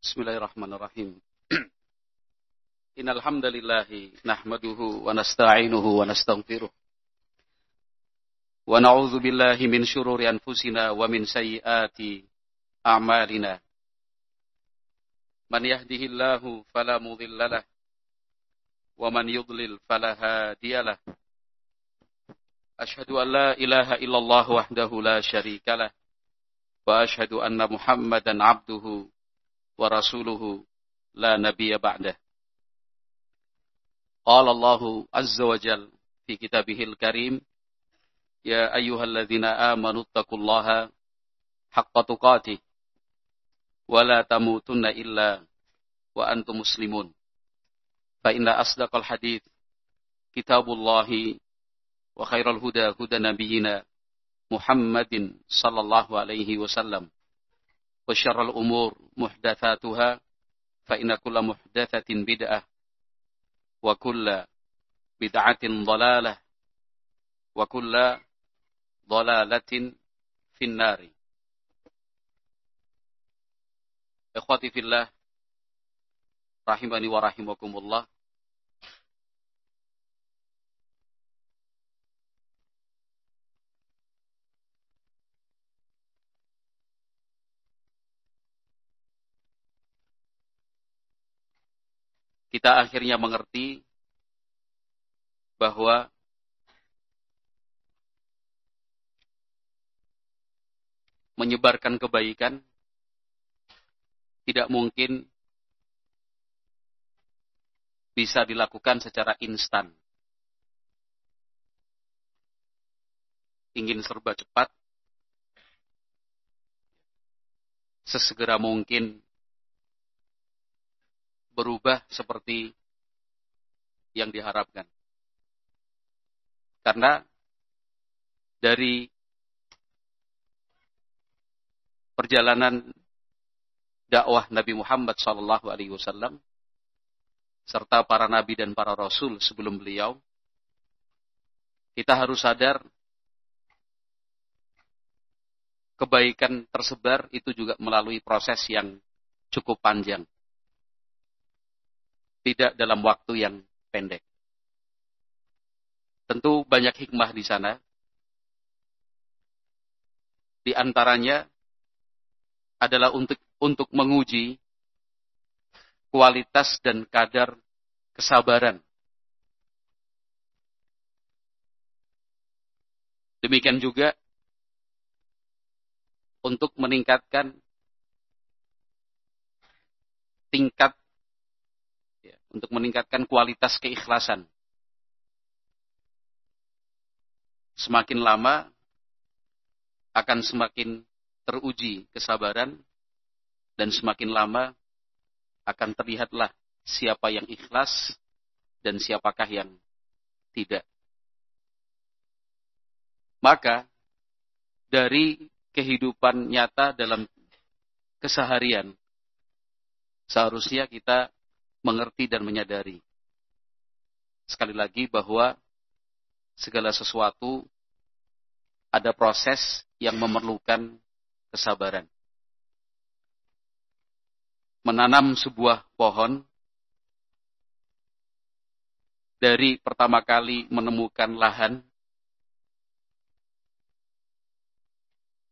Bismillahirrahmanirrahim. Innal hamdalillah nahmaduhu wa nasta'inuhu wa nastaghfiruh. Wa na'udzu billahi min shururi anfusina wa min sayyiati a'malina. Man yahdihillahu fala mudhillalah wa man yudlil fala hadiyalah. Ashhadu an la ilaha illallah wahdahu la syarikalah wa ashhadu anna Muhammadan 'abduhu wa rasuluhu la nabiyya ba'dah. Qala Allahu azza wa jalla fi kitabihil karim, ya ayyuhalladzina amanu taqullaha haqqa tuqatih wa la tamutunna illa wa antum muslimun. Fa inna asdaqal hadits kitabullahi wa khairal huda huda nabiyyina Muhammadin sallallahu alaihi wasallam. Wa syarrul umur muhdatsatuha fa inna kulla muhdatsatin bid'ah wa kulla bid'atin dhalalah wa kulla dhalalatin finnari. Ikhwati fillah rahimani wa rahimakumullah. Kita akhirnya mengerti bahwa menyebarkan kebaikan tidak mungkin bisa dilakukan secara instan. Ingin serba cepat, sesegera mungkin berubah seperti yang diharapkan. Karena dari perjalanan dakwah Nabi Muhammad SAW serta para nabi dan para rasul sebelum beliau, kita harus sadar kebaikan tersebar itu juga melalui proses yang cukup panjang. Tidak dalam waktu yang pendek. Tentu banyak hikmah di sana. Di antaranya adalah untuk menguji kualitas dan kadar kesabaran. Demikian juga untuk meningkatkan untuk meningkatkan kualitas keikhlasan. Semakin lama akan semakin teruji kesabaran dan semakin lama akan terlihatlah siapa yang ikhlas dan siapakah yang tidak. Maka dari kehidupan nyata dalam keseharian seharusnya kita mengerti dan menyadari sekali lagi bahwa segala sesuatu ada proses yang memerlukan kesabaran. Menanam sebuah pohon dari pertama kali menemukan lahan,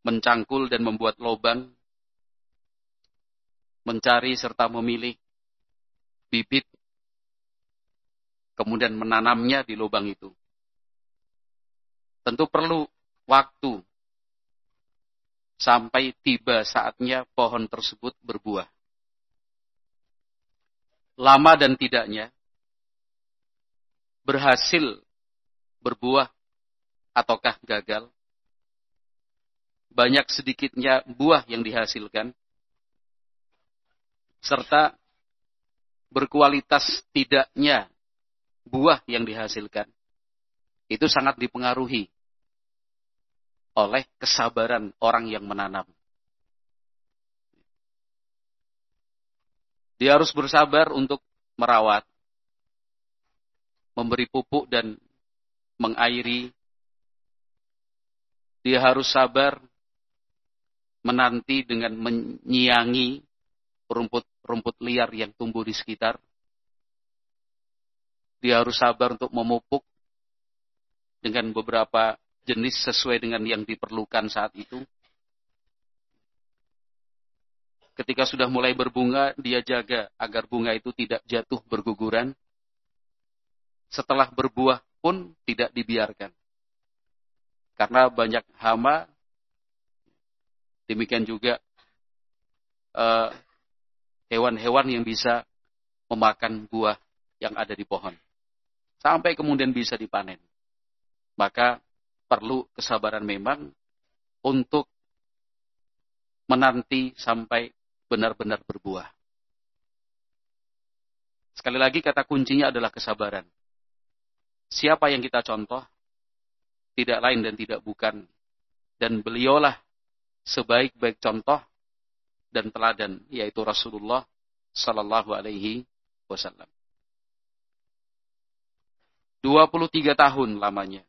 mencangkul dan membuat lubang, mencari serta memilih bibit, kemudian menanamnya di lubang itu. Tentu perlu waktu sampai tiba saatnya pohon tersebut berbuah. Lama dan tidaknya, berhasil berbuah ataukah gagal, banyak sedikitnya buah yang dihasilkan, serta berkualitas tidaknya buah yang dihasilkan, itu sangat dipengaruhi oleh kesabaran orang yang menanam. Dia harus bersabar untuk merawat, memberi pupuk dan mengairi. Dia harus sabar menanti dengan menyiangi rumput-rumput liar yang tumbuh di sekitar. Dia harus sabar untuk memupuk dengan beberapa jenis sesuai dengan yang diperlukan saat itu. Ketika sudah mulai berbunga, dia jaga agar bunga itu tidak jatuh berguguran. Setelah berbuah pun tidak dibiarkan. Karena banyak hama, demikian juga hewan-hewan yang bisa memakan buah yang ada di pohon. Sampai kemudian bisa dipanen. Maka perlu kesabaran memang untuk menanti sampai benar-benar berbuah. Sekali lagi kata kuncinya adalah kesabaran. Siapa yang kita contoh? Tidak lain dan tidak bukan. Dan beliaulah sebaik-baik contoh dan teladan, yaitu Rasulullah Sallallahu Alaihi Wasallam. 23 tahun lamanya.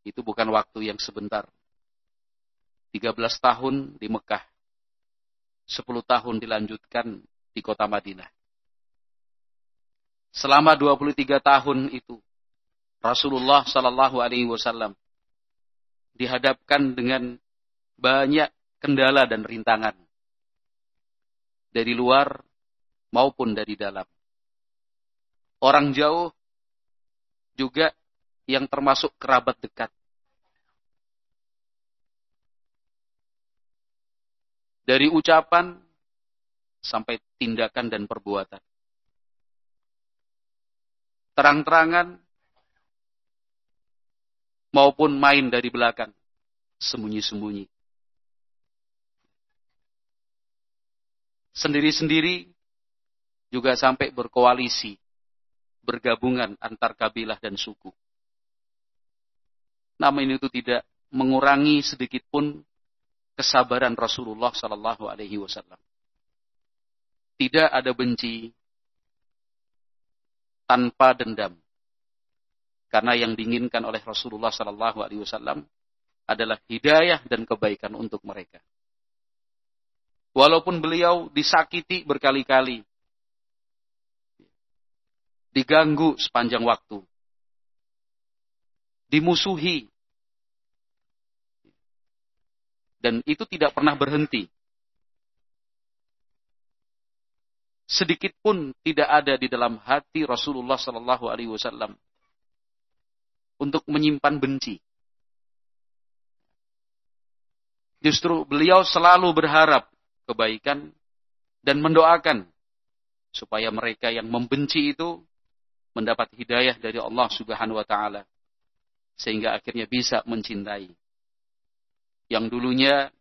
Itu bukan waktu yang sebentar. 13 tahun di Mekah. 10 tahun dilanjutkan di kota Madinah. Selama 23 tahun itu, Rasulullah Sallallahu Alaihi Wasallam dihadapkan dengan banyak kendala dan rintangan. Dari luar maupun dari dalam. Orang jauh juga yang termasuk kerabat dekat. Dari ucapan sampai tindakan dan perbuatan. Terang-terangan maupun main dari belakang. Sembunyi-sembunyi. Sendiri-sendiri juga sampai berkoalisi. Bergabungan antar kabilah dan suku. Namun itu tidak mengurangi sedikit pun kesabaran Rasulullah Sallallahu Alaihi Wasallam. Tidak ada benci tanpa dendam. Karena yang diinginkan oleh Rasulullah Sallallahu Alaihi Wasallam adalah hidayah dan kebaikan untuk mereka. Walaupun beliau disakiti berkali-kali, diganggu sepanjang waktu, dimusuhi, dan itu tidak pernah berhenti. Sedikit pun tidak ada di dalam hati Rasulullah Sallallahu Alaihi Wasallam untuk menyimpan benci. Justru beliau selalu berharap kebaikan dan mendoakan supaya mereka yang membenci itu mendapat hidayah dari Allah Subhanahu wa taala sehingga akhirnya bisa mencintai. Yang dulunya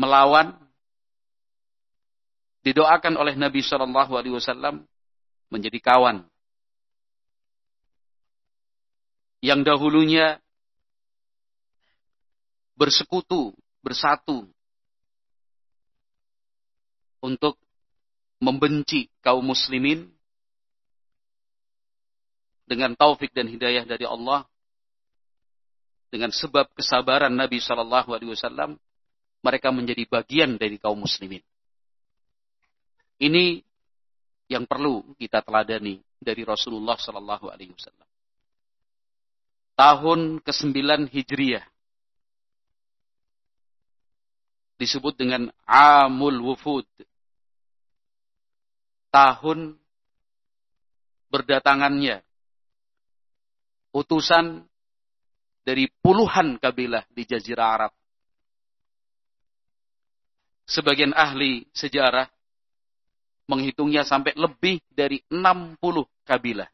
melawan didoakan oleh Nabi Shallallahu Alaihi Wasallam menjadi kawan. Yang dahulunya bersekutu, bersatu untuk membenci kaum muslimin dengan taufik dan hidayah dari Allah. Dengan sebab kesabaran Nabi Shallallahu Alaihi Wasallam, mereka menjadi bagian dari kaum muslimin. Ini yang perlu kita teladani dari Rasulullah Shallallahu Alaihi Wasallam. Tahun ke-9 Hijriyah disebut dengan Amul Wufud. Tahun berdatangannya utusan dari puluhan kabilah di Jazirah Arab. Sebagian ahli sejarah menghitungnya sampai lebih dari 60 kabilah.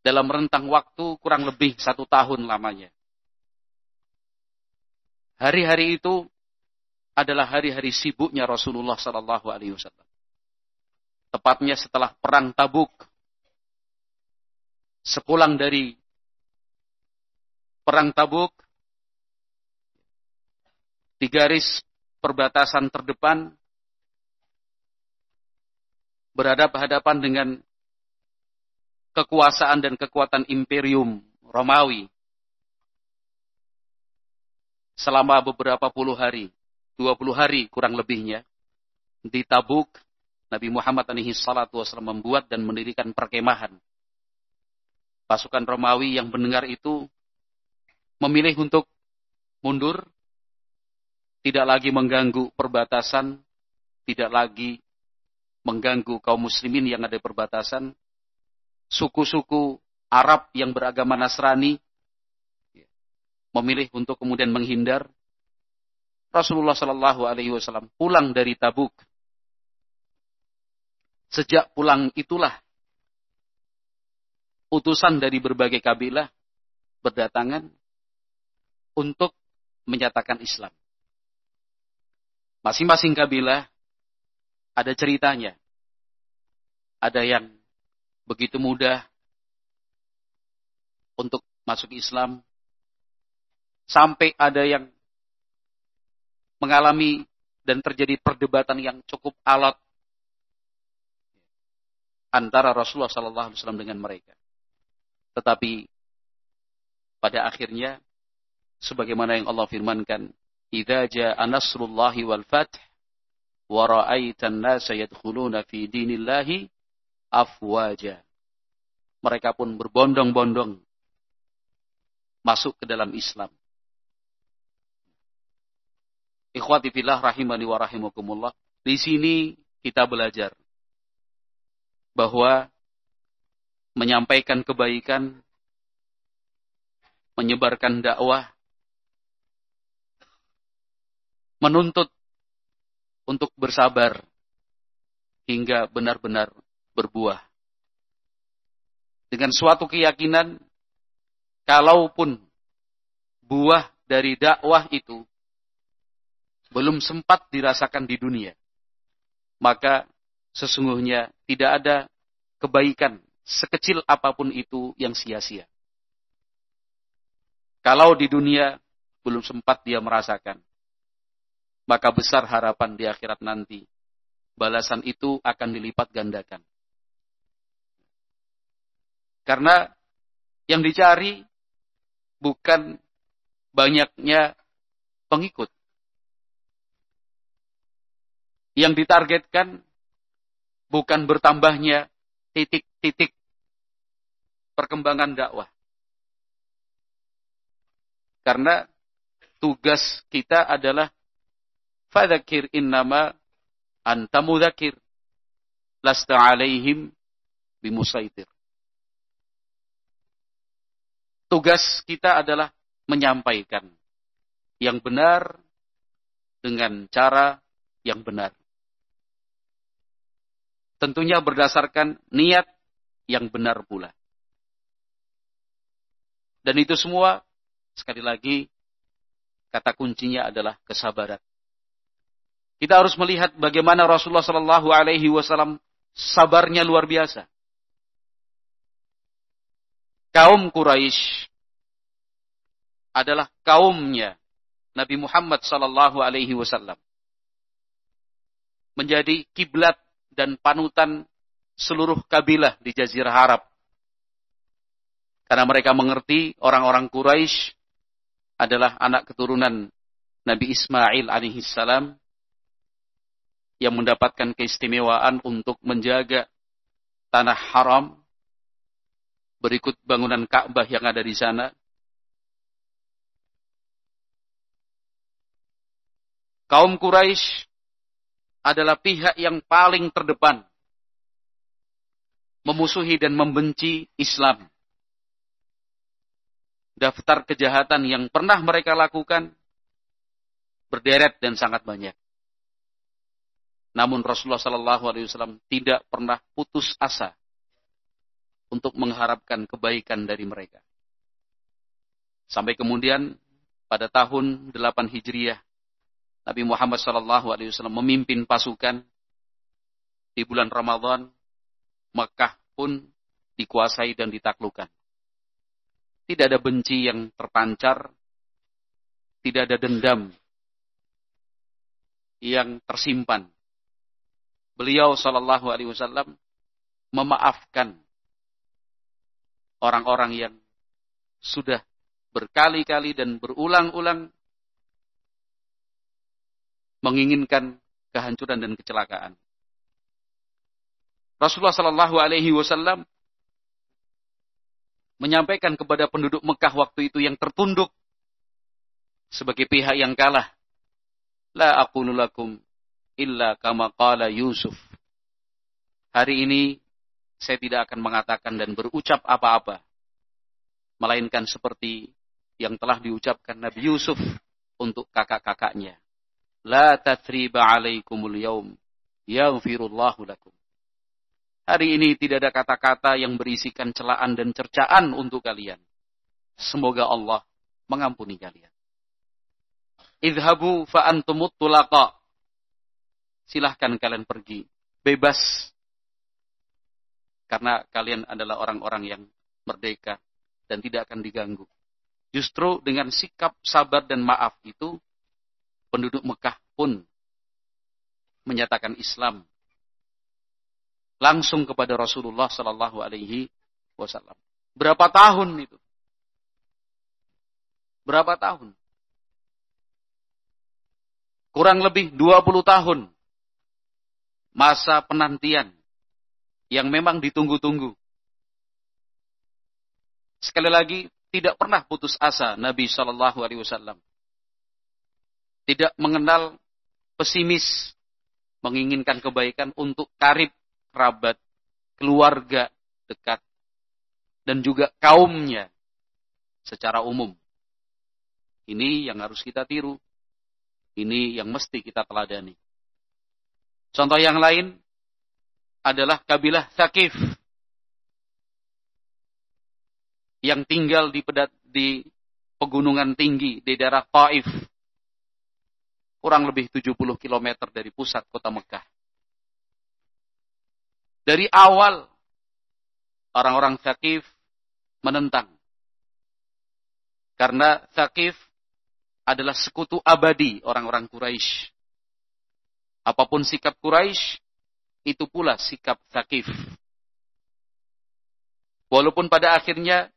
Dalam rentang waktu kurang lebih 1 tahun lamanya. Hari-hari itu adalah hari-hari sibuknya Rasulullah Sallallahu Alaihi Wasallam. Tepatnya setelah perang Tabuk. Sepulang dari perang Tabuk, di garis perbatasan terdepan, berhadapan-hadapan dengan kekuasaan dan kekuatan Imperium Romawi selama beberapa puluh hari. 20 hari kurang lebihnya. Di Tabuk, Nabi Muhammad SAW membuat dan mendirikan perkemahan. Pasukan Romawi yang mendengar itu memilih untuk mundur, tidak lagi mengganggu perbatasan, tidak lagi mengganggu kaum muslimin yang ada di perbatasan. Suku-suku Arab yang beragama Nasrani memilih untuk kemudian menghindar. Rasulullah SAW pulang dari Tabuk. Sejak pulang itulah utusan dari berbagai kabilah berdatangan untuk menyatakan Islam. Masing-masing kabilah ada ceritanya. Ada yang begitu mudah untuk masuk Islam, sampai ada yang mengalami dan terjadi perdebatan yang cukup alot antara Rasulullah SAW dengan mereka. Tetapi pada akhirnya, sebagaimana yang Allah firmankan, "Idza jaa nasrullahi wal fath wa ra'aitan nasa yadkhuluna fi dinillahi afwaja." Mereka pun berbondong-bondong masuk ke dalam Islam. Ikhwati fillah rahimani wa rahimakumullah. Di sini kita belajar bahwa menyampaikan kebaikan, menyebarkan dakwah, menuntut untuk bersabar hingga benar-benar berbuah. Dengan suatu keyakinan, kalaupun buah dari dakwah itu belum sempat dirasakan di dunia, maka sesungguhnya tidak ada kebaikan sekecil apapun itu yang sia-sia. Kalau di dunia belum sempat dia merasakan, maka besar harapan di akhirat nanti balasan itu akan dilipat gandakan. Karena yang dicari bukan banyaknya pengikut. Yang ditargetkan bukan bertambahnya titik-titik perkembangan dakwah. Karena tugas kita adalah fadzakir innama anta mudzakir lasta alaihim bimusaitir. Tugas kita adalah menyampaikan yang benar dengan cara yang benar. Tentunya berdasarkan niat yang benar pula. Dan itu semua, sekali lagi, kata kuncinya adalah kesabaran. Kita harus melihat bagaimana Rasulullah SAW sabarnya luar biasa. Kaum Quraisy adalah kaumnya Nabi Muhammad SAW. Menjadi kiblat dan panutan seluruh kabilah di Jazirah Arab. Karena mereka mengerti orang-orang Quraisy adalah anak keturunan Nabi Ismail alaihissalam yang mendapatkan keistimewaan untuk menjaga tanah haram berikut bangunan Ka'bah yang ada di sana. Kaum Quraisy adalah pihak yang paling terdepan memusuhi dan membenci Islam. Daftar kejahatan yang pernah mereka lakukan berderet dan sangat banyak. Namun Rasulullah SAW tidak pernah putus asa untuk mengharapkan kebaikan dari mereka. Sampai kemudian pada tahun 8 Hijriah, Nabi Muhammad SAW memimpin pasukan di bulan Ramadan. Makkah pun dikuasai dan ditaklukkan. Tidak ada benci yang terpancar, tidak ada dendam yang tersimpan. Beliau SAW memaafkan orang-orang yang sudah berkali-kali dan berulang-ulang menginginkan kehancuran dan kecelakaan. Rasulullah Shallallahu Alaihi Wasallam menyampaikan kepada penduduk Mekah waktu itu yang tertunduk sebagai pihak yang kalah, la aqulu lakum illa kama qala Yusuf. Hari ini saya tidak akan mengatakan dan berucap apa-apa, melainkan seperti yang telah diucapkan Nabi Yusuf untuk kakak-kakaknya. La tathriba alaikumul yaum, yaghfirullahu lakum. Hari ini tidak ada kata-kata yang berisikan celaan dan cercaan untuk kalian. Semoga Allah mengampuni kalian. Idhabu fa antumut tulaqa. Silahkan kalian pergi, bebas. Karena kalian adalah orang-orang yang merdeka dan tidak akan diganggu. Justru dengan sikap sabar dan maaf itu, penduduk Mekah pun menyatakan Islam langsung kepada Rasulullah Sallallahu Alaihi Wasallam. Berapa tahun itu? Berapa tahun? Kurang lebih 20 tahun. Masa penantian yang memang ditunggu-tunggu. Sekali lagi, tidak pernah putus asa Nabi Sallallahu Alaihi Wasallam. Tidak mengenal pesimis, menginginkan kebaikan untuk karib, kerabat, keluarga dekat, dan juga kaumnya secara umum. Ini yang harus kita tiru. Ini yang mesti kita teladani. Contoh yang lain adalah kabilah Thaqif yang tinggal di pegunungan tinggi di daerah Taif, kurang lebih 70 km dari pusat kota Mekah. Dari awal, orang-orang Thaqif menentang. Karena Thaqif adalah sekutu abadi orang-orang Quraisy. Apapun sikap Quraisy, itu pula sikap Thaqif. Walaupun pada akhirnya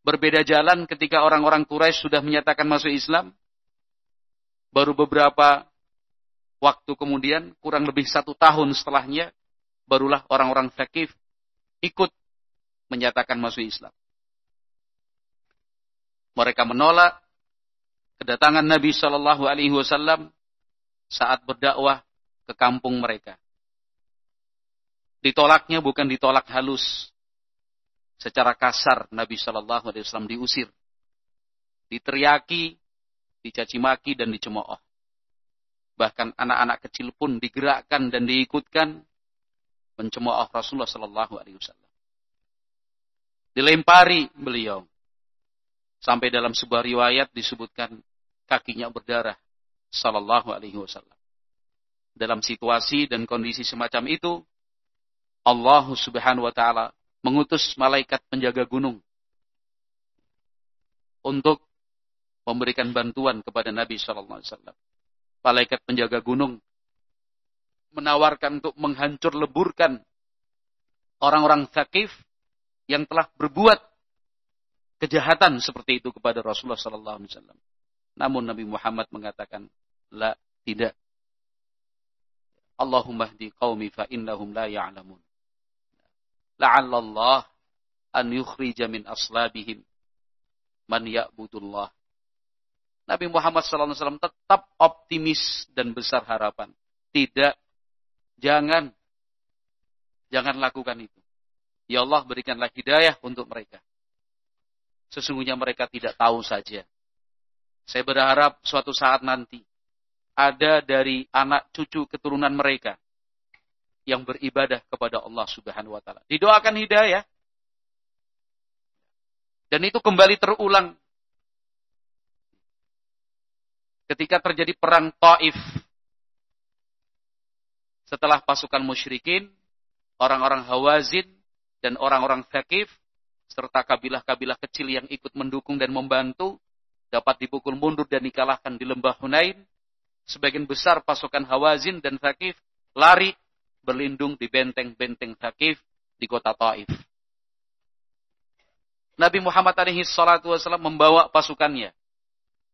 berbeda jalan ketika orang-orang Quraisy sudah menyatakan masuk Islam, baru beberapa waktu kemudian, kurang lebih 1 tahun setelahnya, barulah orang-orang Thaqif ikut menyatakan masuk Islam. Mereka menolak kedatangan Nabi Shallallahu Alaihi Wasallam saat berdakwah ke kampung mereka. Ditolaknya bukan ditolak halus, secara kasar Nabi Shallallahu Alaihi Wasallam diusir, diteriaki, dicaci maki dan dicemooh. Bahkan anak-anak kecil pun digerakkan dan diikutkan mencemooh Rasulullah Shallallahu Alaihi Wasallam. Dilempari beliau, sampai dalam sebuah riwayat disebutkan kakinya berdarah Sallallahu Alaihi Wasallam. Dalam situasi dan kondisi semacam itu, Allah Subhanahu Wa Taala mengutus malaikat penjaga gunung untuk memberikan bantuan kepada Nabi Sallallahu Alaihi Wasallam. Malaikat penjaga gunung menawarkan untuk menghancur leburkan orang-orang Thaqif yang telah berbuat kejahatan seperti itu kepada Rasulullah Sallallahu Alaihi Wasallam. Namun Nabi Muhammad mengatakan, la, tidak. Allahumma hdi qaumi fa innahum la ya'lamun. La'allallah an yukhrija min aslabihim man ya'budullah. Nabi Muhammad sallallahu alaihi wasallam tetap optimis dan besar harapan. Tidak, jangan lakukan itu. Ya Allah, berikanlah hidayah untuk mereka. Sesungguhnya mereka tidak tahu saja. Saya berharap suatu saat nanti ada dari anak cucu keturunan mereka yang beribadah kepada Allah Subhanahu wa Ta'ala. Didoakan hidayah. Dan itu kembali terulang ketika terjadi perang Taif. Setelah pasukan musyrikin, orang-orang Hawazin dan orang-orang Thaqif serta kabilah-kabilah kecil yang ikut mendukung dan membantu dapat dipukul mundur dan dikalahkan di lembah Hunain. Sebagian besar pasukan Hawazin dan Thaqif lari berlindung di benteng-benteng Thaqif di kota Taif. Nabi Muhammad alaihi salatu wasallam membawa pasukannya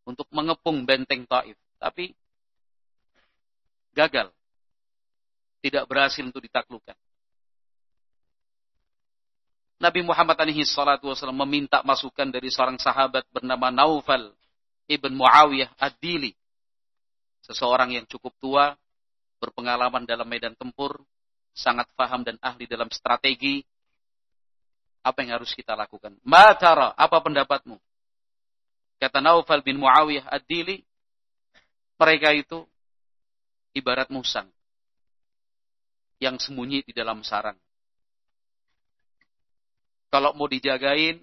untuk mengepung benteng Taif. Tapi gagal. Tidak berhasil untuk ditaklukkan. Nabi Muhammad SAW meminta masukan dari seorang sahabat bernama Naufal ibn Muawiyah Ad-Dili. Seseorang yang cukup tua, berpengalaman dalam medan tempur, sangat paham dan ahli dalam strategi. Apa yang harus kita lakukan? Ma tara, apa pendapatmu? Kata Naufal bin Muawiyah Ad-Dili, mereka itu ibarat musang yang sembunyi di dalam sarang. Kalau mau dijagain,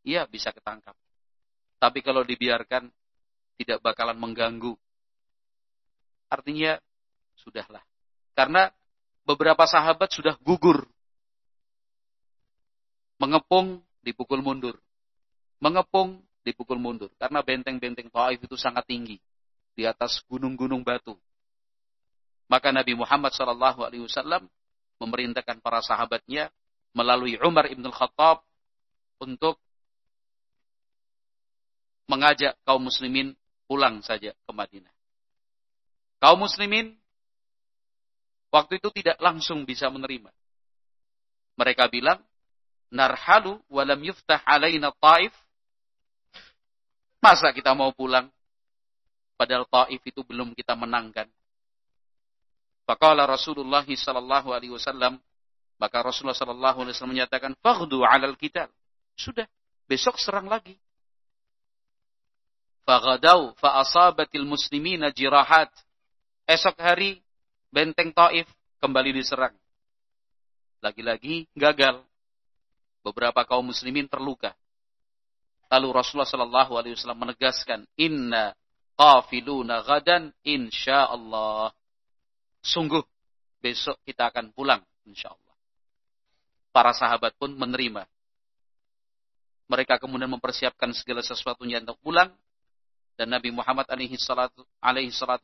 ya bisa ketangkap. Tapi kalau dibiarkan, tidak bakalan mengganggu. Artinya, sudahlah. Karena beberapa sahabat sudah gugur. Mengepung, dipukul mundur. Mengepung, dipukul mundur. Karena benteng-benteng Taif itu sangat tinggi. Di atas gunung-gunung batu. Maka Nabi Muhammad SAW memerintahkan para sahabatnya melalui Umar ibn al-Khattab untuk mengajak kaum muslimin pulang saja ke Madinah. Kaum muslimin waktu itu tidak langsung bisa menerima. Mereka bilang, narhalu walam yuftah alaina Taif. Masa kita mau pulang padahal Taif itu belum kita menangkan. Faqala Rasulullah sallallahu alaihi wasallam, maka Rasulullah sallallahu alaihi wasallam menyatakan, faghdu 'alal qital. Sudah, besok serang lagi. Faghadau fa asabatil muslimina jirahat. Esok hari benteng Taif kembali diserang. Lagi-lagi gagal. Beberapa kaum muslimin terluka. Lalu Rasulullah sallallahu alaihi wasallam menegaskan, inna qafiluna ghadan insyaallah. Sungguh besok kita akan pulang insyaallah. Para sahabat pun menerima. Mereka kemudian mempersiapkan segala sesuatunya untuk pulang. Dan Nabi Muhammad alaihi salatu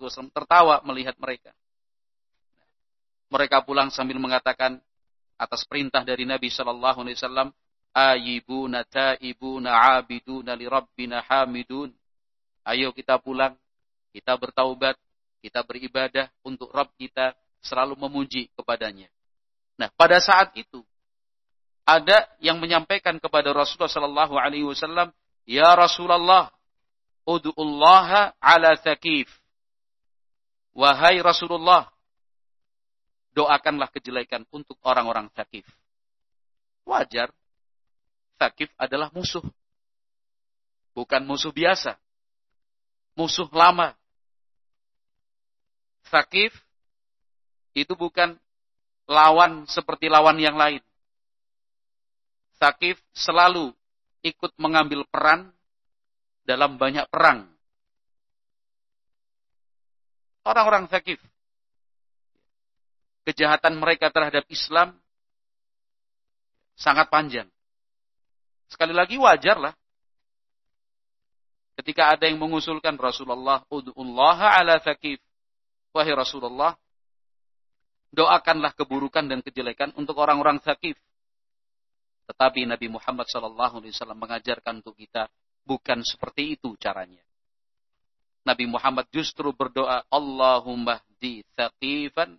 wasallam tertawa melihat mereka. Mereka pulang sambil mengatakan atas perintah dari Nabi sallallahu alaihi wasallam, ayibuna taibuna abiduna li rabbina hamidun. Ayo kita pulang, kita bertaubat, kita beribadah untuk Rabb kita, selalu memuji kepadanya. Nah, pada saat itu ada yang menyampaikan kepada Rasulullah sallallahu alaihi wasallam, "Ya Rasulullah, ud'ullaha ala Thaqif." Wahai Rasulullah, doakanlah kejelekan untuk orang-orang Thaqif. Wajar. Thaqif adalah musuh. Bukan musuh biasa. Musuh lama. Thaqif itu bukan lawan seperti lawan yang lain. Thaqif selalu ikut mengambil peran dalam banyak perang. Orang-orang Thaqif, kejahatan mereka terhadap Islam sangat panjang. Sekali lagi wajarlah. Ketika ada yang mengusulkan Rasulullah, ud'ullaha ala Thaqif. Wahai Rasulullah, doakanlah keburukan dan kejelekan untuk orang-orang Thaqif. Tetapi Nabi Muhammad SAW mengajarkan untuk kita, bukan seperti itu caranya. Nabi Muhammad justru berdoa, Allahumma hdi Thaqifan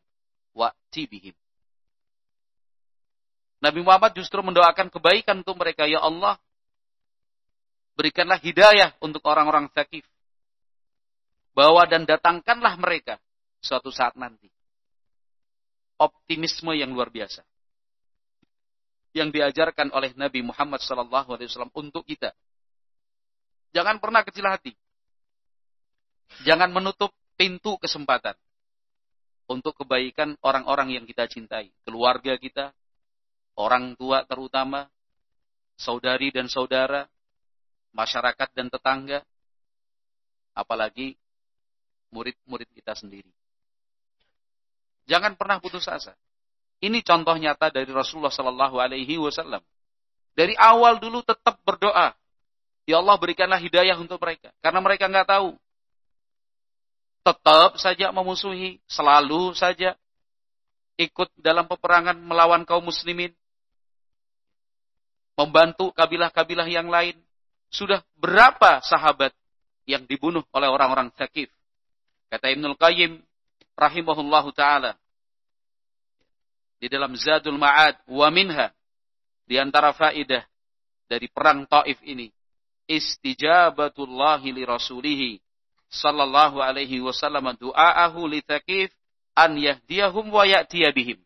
wa'ti bihim. Nabi Muhammad justru mendoakan kebaikan untuk mereka. Ya Allah, berikanlah hidayah untuk orang-orang Thaqif. Bawa dan datangkanlah mereka suatu saat nanti. Optimisme yang luar biasa yang diajarkan oleh Nabi Muhammad SAW untuk kita. Jangan pernah kecil hati. Jangan menutup pintu kesempatan untuk kebaikan orang-orang yang kita cintai. Keluarga kita, orang tua terutama, saudari dan saudara, masyarakat dan tetangga, apalagi murid-murid kita sendiri. Jangan pernah putus asa. Ini contoh nyata dari Rasulullah Sallallahu Alaihi Wasallam. Dari awal dulu tetap berdoa, ya Allah berikanlah hidayah untuk mereka, karena mereka nggak tahu. Tetap saja memusuhi, selalu saja ikut dalam peperangan melawan kaum muslimin, membantu kabilah-kabilah yang lain. Sudah berapa sahabat yang dibunuh oleh orang-orang Thaqif? Kata Ibnul Qayyim rahimahullahu taala di dalam Zadul Ma'ad wa minha, di antara faidah dari perang Taif ini, istijabatullahi li rasulihi sallallahu alaihi wasallam du'aahu li Thaqif an yahdiyahum wa ya'tiya bihim.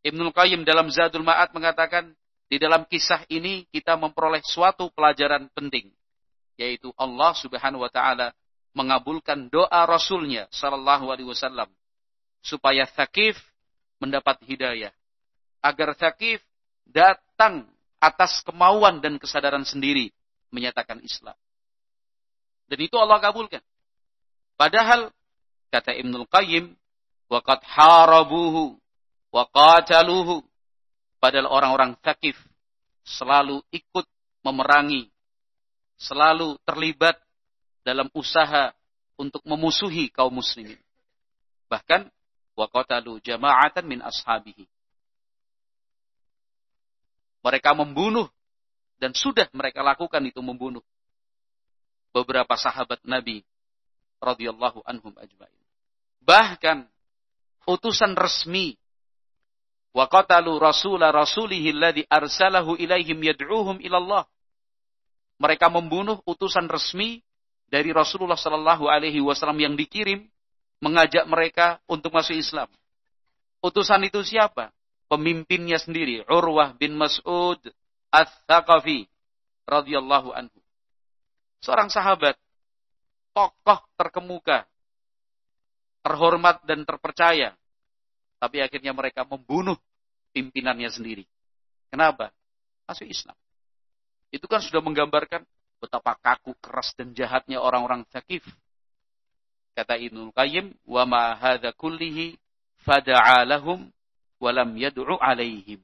Ibnul Qayyim dalam Zadul Ma'ad mengatakan, di dalam kisah ini kita memperoleh suatu pelajaran penting, yaitu Allah Subhanahu wa taala mengabulkan doa Rasulnya sallallahu alaihi wasallam supaya Thaqif mendapat hidayah, agar Thaqif datang atas kemauan dan kesadaran sendiri menyatakan Islam. Dan itu Allah kabulkan. Padahal kata Ibnul Qayyim, waqad harabuhu wa qataluhu, padahal orang-orang Thaqif selalu ikut memerangi, selalu terlibat dalam usaha untuk memusuhi kaum muslimin. Bahkan wa qatalu jama'atan min ashabihi. Mereka membunuh, dan sudah mereka lakukan itu, membunuh beberapa sahabat Nabi radhiyallahu anhum ajma'in. Bahkan utusan resmi, wa qatalu rasula rasulihi alladhi arsalahu ilaihim yad'uhum ila Allah. Mereka membunuh utusan resmi dari Rasulullah sallallahu alaihi wasallam yang dikirim mengajak mereka untuk masuk Islam. Utusan itu siapa? Pemimpinnya sendiri, Urwah bin Mas'ud Ats-Tsaqafi radhiyallahu anhu. Seorang sahabat, tokoh terkemuka, terhormat dan terpercaya. Tapi akhirnya mereka membunuh pimpinannya sendiri. Kenapa? Masuk Islam. Itu kan sudah menggambarkan betapa kaku, keras dan jahatnya orang-orang Thaqif. Kata Ibnul Qayyim, wa ma hadza kullihi fada'a lahum wa lam yad'u alaihim.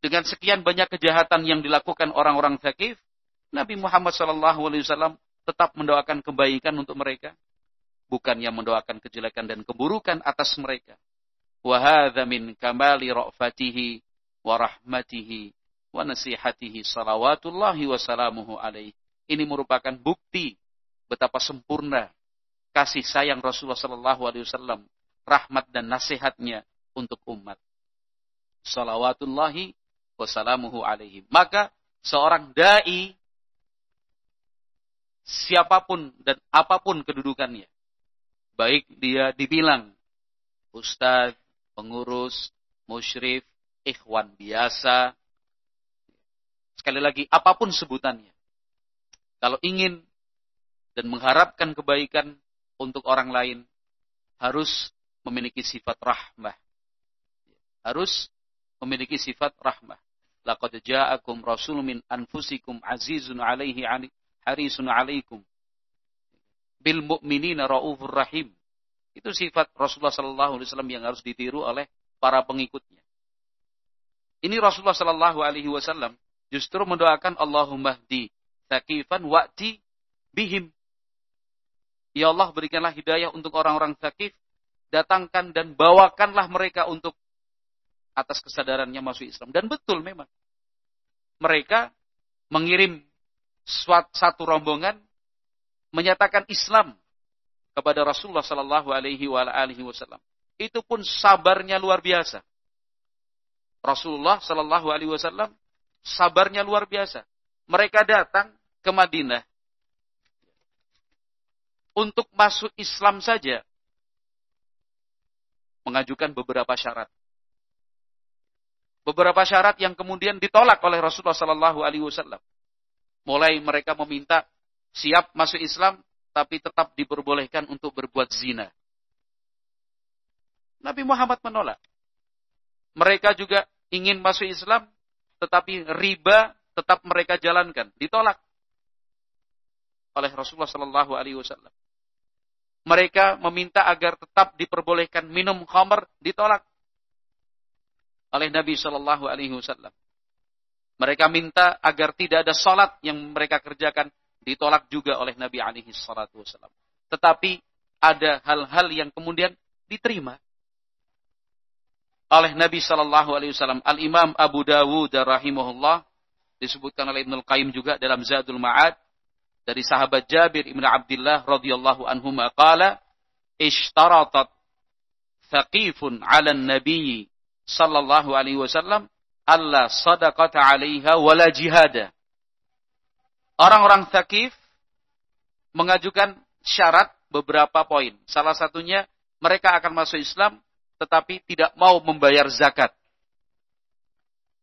Dengan sekian banyak kejahatan yang dilakukan orang-orang Thaqif, Nabi Muhammad SAW tetap mendoakan kebaikan untuk mereka, bukannya mendoakan kejelekan dan keburukan atas mereka. Wa hadza min kamali ra'fatihi wa rahmatihi wa nasihatihi salawatullahi wa salamuhu alaihi. Ini merupakan bukti betapa sempurna kasih sayang Rasulullah SAW, rahmat dan nasihatnya untuk umat. Salawatullahi wa salamuhu alaihi. Maka seorang dai, siapapun dan apapun kedudukannya, baik dia dibilang ustaz, pengurus, musyrif, ikhwan biasa, sekali lagi, apapun sebutannya, kalau ingin dan mengharapkan kebaikan untuk orang lain, harus memiliki sifat rahmah. Harus memiliki sifat rahmah. Laqad ja'akum rasulun min anfusikum azizun 'alaihi harisun 'alaikum bil mu'minina raufur rahim. Itu sifat Rasulullah sallallahu alaihi wasallam yang harus ditiru oleh para pengikutnya. Ini Rasulullah sallallahu alaihi wasallam justru mendoakan Allahumma hdi Thaqifan wa'ti bihim. Ya Allah, berikanlah hidayah untuk orang-orang Thaqif, datangkan dan bawakanlah mereka untuk atas kesadarannya masuk Islam. Dan betul memang, mereka mengirim satu rombongan menyatakan Islam kepada Rasulullah sallallahu alaihi wasallam. Itu pun sabarnya luar biasa. Rasulullah sallallahu alaihi wasallam sabarnya luar biasa. Mereka datang ke Madinah untuk masuk Islam saja mengajukan beberapa syarat. Beberapa syarat yang kemudian ditolak oleh Rasulullah sallallahu alaihi wasallam. Mulai mereka meminta siap masuk Islam tapi tetap diperbolehkan untuk berbuat zina. Nabi Muhammad menolak. Mereka juga ingin masuk Islam tetapi riba tetap mereka jalankan, ditolak oleh Rasulullah sallallahu alaihi wasallam. Mereka meminta agar tetap diperbolehkan minum khamr, ditolak oleh Nabi sallallahu alaihi wasallam. Mereka minta agar tidak ada salat yang mereka kerjakan, ditolak juga oleh Nabi alaihi salatu wasallam. Tetapi ada hal-hal yang kemudian diterima oleh Nabi sallallahu alaihi wasallam. Al-Imam Abu Dawud rahimahullah, disebutkan oleh Ibnul Qayyim juga dalam Zadul Ma'ad, dari sahabat Jabir ibn Abdullah radhiyallahu anhuma qala ishtaratat Thaqifun 'ala an-nabiy sallallahu alaihi wasallam alla sadaqata 'alaiha wala jihada. Orang-orang Thaqif mengajukan syarat beberapa poin. Salah satunya mereka akan masuk Islam tetapi tidak mau membayar zakat.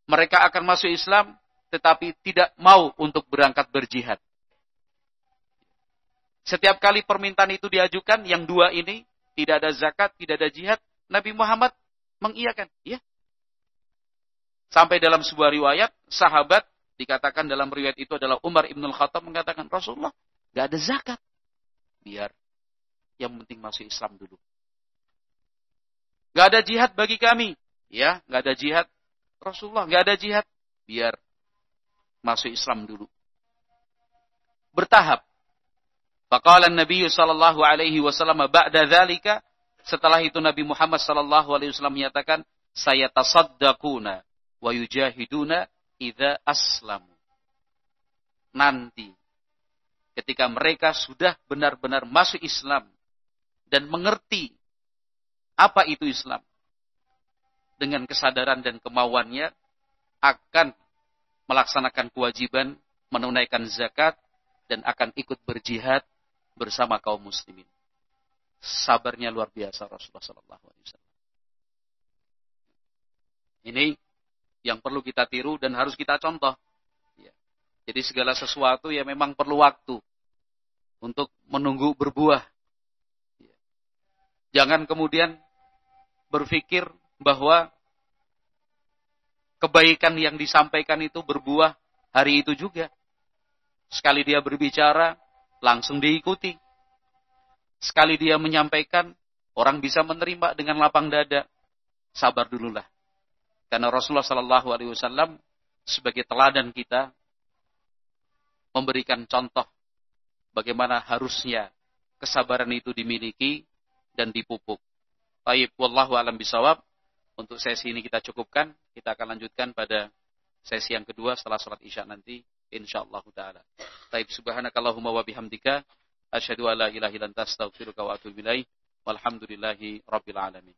Mereka akan masuk Islam tetapi tidak mau untuk berangkat berjihad. Setiap kali permintaan itu diajukan, yang dua ini, tidak ada zakat, tidak ada jihad, Nabi Muhammad mengiyakan. Ya. Sampai dalam sebuah riwayat, sahabat, dikatakan dalam riwayat itu adalah Umar ibn al-Khattab, mengatakan, Rasulullah, gak ada zakat. Biar, yang penting masuk Islam dulu. Gak ada jihad bagi kami. Ya, gak ada jihad. Rasulullah, gak ada jihad. Biar masuk Islam dulu. Bertahap. Faqala an-nabiy sallallahu alaihi wasallam ba'da dzalika, setelah itu Nabi Muhammad sallallahu alaihi wasallam menyatakan, saya tasaddaquna wa yujahiduna idza aslamu. Nanti ketika mereka sudah benar-benar masuk Islam dan mengerti apa itu Islam, dengan kesadaran dan kemauannya akan melaksanakan kewajiban menunaikan zakat dan akan ikut berjihad bersama kaum muslimin. Sabarnya luar biasa Rasulullah sallallahu alaihi wasallam. Ini yang perlu kita tiru dan harus kita contoh. Ya. Jadi segala sesuatu ya memang perlu waktu untuk menunggu berbuah. Ya. Jangan kemudian berpikir bahwa kebaikan yang disampaikan itu berbuah hari itu juga. Sekali dia berbicara, langsung diikuti. Sekali dia menyampaikan, orang bisa menerima dengan lapang dada. Sabar dululah. Karena Rasulullah SAW sebagai teladan kita, memberikan contoh bagaimana harusnya kesabaran itu dimiliki dan dipupuk. Baik, wallahu a'lam bishawab. Untuk sesi ini kita cukupkan. Kita akan lanjutkan pada sesi yang kedua setelah sholat isya nanti. InsyaAllah ta'ala. Baik, subhanakallahumma wa bihamdika. Asyhadu an la ilaha illa anta astaghfiruka wa atubu ilaik. Walhamdulillahi rabbil alamin.